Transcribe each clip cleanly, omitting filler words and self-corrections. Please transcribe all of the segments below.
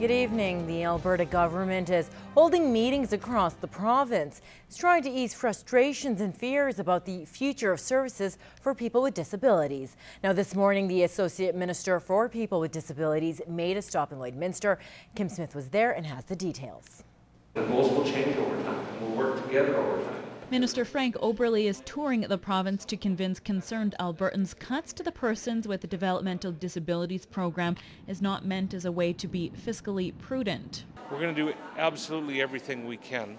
Good evening. The Alberta government is holding meetings across the province. It's trying to ease frustrations and fears about the future of services for people with disabilities. Now, this morning, the Associate Minister for People with Disabilities made a stop in Lloydminster. Kim Smith was there and has the details. The goals will change over time, and we'll work together over time. Minister Frank Orerle is touring the province to convince concerned Albertans cuts to the Persons with Developmental Disabilities program is not meant as a way to be fiscally prudent. We're going to do absolutely everything we can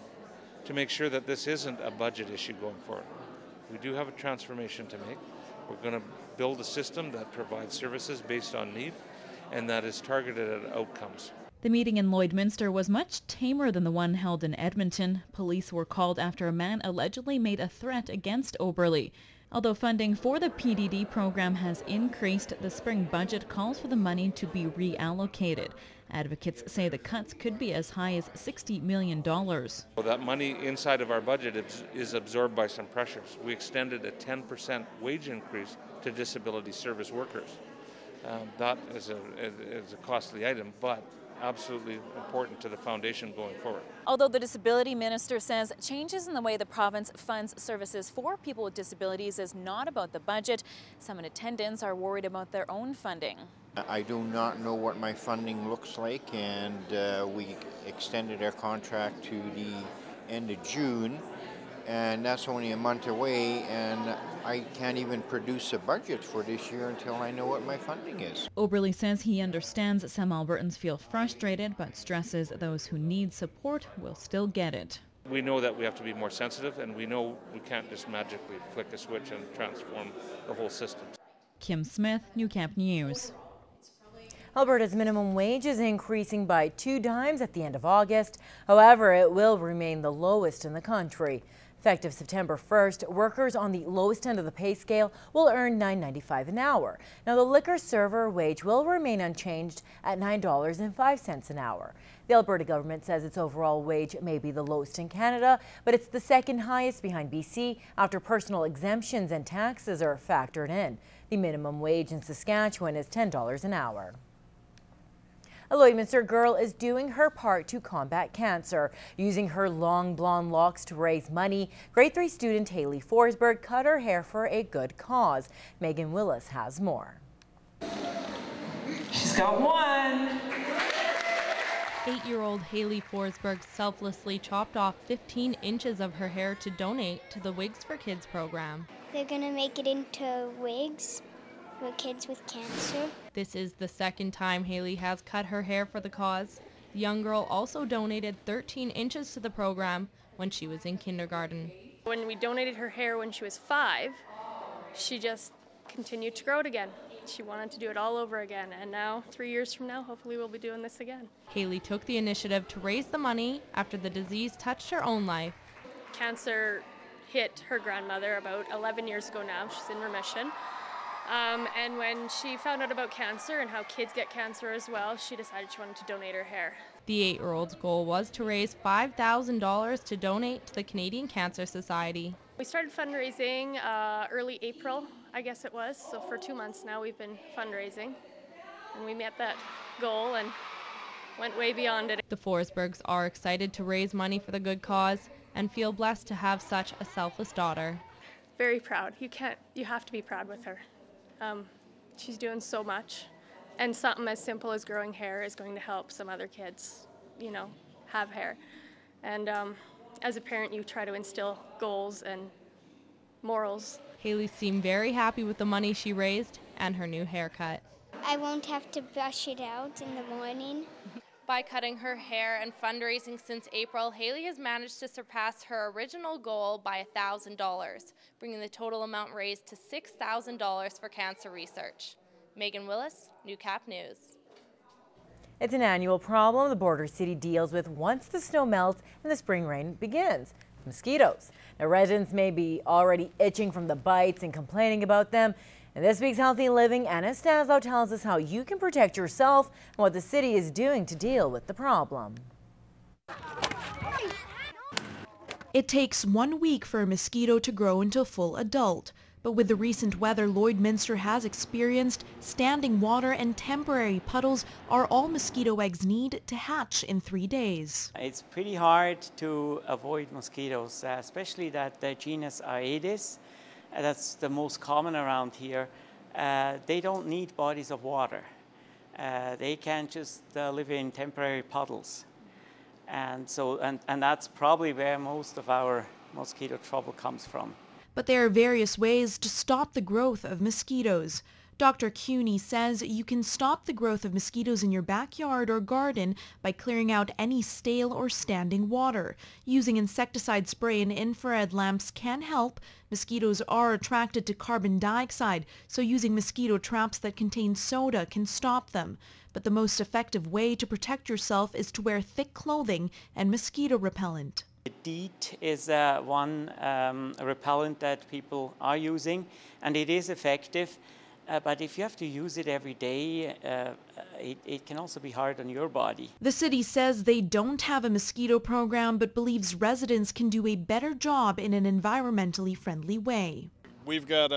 to make sure that this isn't a budget issue going forward. We do have a transformation to make. We're going to build a system that provides services based on need and that is targeted at outcomes. The meeting in Lloydminster was much tamer than the one held in Edmonton. Police were called after a man allegedly made a threat against Orerle. Although funding for the PDD program has increased, the spring budget calls for the money to be reallocated. Advocates say the cuts could be as high as $60 million. Well, that money inside of our budget is absorbed by some pressures. We extended a 10% wage increase to disability service workers. That is a costly item, but absolutely important to the foundation going forward. Although the Disability Minister says changes in the way the province funds services for people with disabilities is not about the budget, some in attendance are worried about their own funding. I do not know what my funding looks like, and we extended our contract to the end of June, and that's only a month away, and I can't even produce a budget for this year until I know what my funding is. Orerle says he understands some Albertans feel frustrated, but stresses those who need support will still get it. We know that we have to be more sensitive, and we know we can't just magically flick a switch and transform the whole system. Kim Smith, Newcap News. Alberta's minimum wage is increasing by 2 times at the end of August. However, it will remain the lowest in the country. Effective September 1st, workers on the lowest end of the pay scale will earn $9.95 an hour. Now, the liquor server wage will remain unchanged at $9.05 an hour. The Alberta government says its overall wage may be the lowest in Canada, but it's the second highest behind BC after personal exemptions and taxes are factored in. The minimum wage in Saskatchewan is $10 an hour. A Lloydminster girl is doing her part to combat cancer. Using her long blonde locks to raise money, grade 3 student Haley Forsberg cut her hair for a good cause. Megan Willis has more. She's got one. 8-year-old Haley Forsberg selflessly chopped off 15 inches of her hair to donate to the Wigs for Kids program. They're going to make it into wigs for kids with cancer. This is the second time Haley has cut her hair for the cause. The young girl also donated 13 inches to the program when she was in kindergarten. When we donated her hair when she was 5, she just continued to grow it again. She wanted to do it all over again, and now, 3 years from now, hopefully we'll be doing this again. Haley took the initiative to raise the money after the disease touched her own life. Cancer hit her grandmother about 11 years ago now. She's in remission. And when she found out about cancer and how kids get cancer as well, she decided she wanted to donate her hair. The 8-year-old's goal was to raise $5,000 to donate to the Canadian Cancer Society. We started fundraising early April, I guess it was. So for 2 months now we've been fundraising. And we met that goal and went way beyond it. The Forsbergs are excited to raise money for the good cause and feel blessed to have such a selfless daughter. Very proud. You have to be proud with her. She's doing so much, and something as simple as growing hair is going to help some other kids, have hair. And as a parent, you try to instill goals and morals. Haley seemed very happy with the money she raised and her new haircut. I won't have to brush it out in the morning. By cutting her hair and fundraising since April, Haley has managed to surpass her original goal by $1,000, bringing the total amount raised to $6,000 for cancer research. Megan Willis, Newcap News. It's an annual problem the border city deals with once the snow melts and the spring rain begins. Mosquitoes. Now, residents may be already itching from the bites and complaining about them. In this week's Healthy Living, Anna Staslow tells us how you can protect yourself and what the city is doing to deal with the problem. It takes 1 week for a mosquito to grow into a full adult, But with the recent weather Lloydminster has experienced, standing water and temporary puddles are all mosquito eggs need to hatch in 3 days. It's pretty hard to avoid mosquitoes, especially that the genus Aedes, that's the most common around here. They don't need bodies of water. They can just live in temporary puddles. And that's probably where most of our mosquito trouble comes from. But there are various ways to stop the growth of mosquitoes. Dr. Cuny says you can stop the growth of mosquitoes in your backyard or garden by clearing out any stale or standing water. Using insecticide spray and infrared lamps can help. Mosquitoes are attracted to carbon dioxide, so using mosquito traps that contain soda can stop them. But the most effective way to protect yourself is to wear thick clothing and mosquito repellent. DEET is one repellent that people are using, and it is effective. But if you have to use it every day, it can also be hard on your body. The city says they don't have a mosquito program, but believes residents can do a better job in an environmentally friendly way. We've got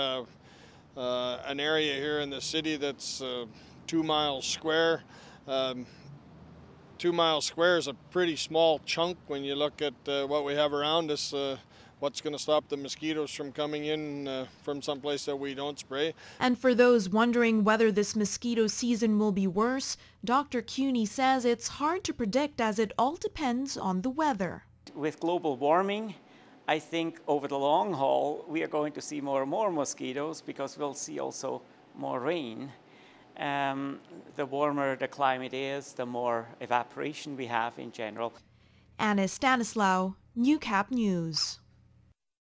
an area here in the city that's 2 miles square. 2 miles square is a pretty small chunk when you look at what we have around us. What's going to stop the mosquitoes from coming in from someplace that we don't spray. And for those wondering whether this mosquito season will be worse, Dr. Cuny says it's hard to predict as it all depends on the weather. With global warming, I think over the long haul we are going to see more and more mosquitoes because we'll see also more rain. The warmer the climate is, the more evaporation we have in general. Anna Stanislaw, Newcap News.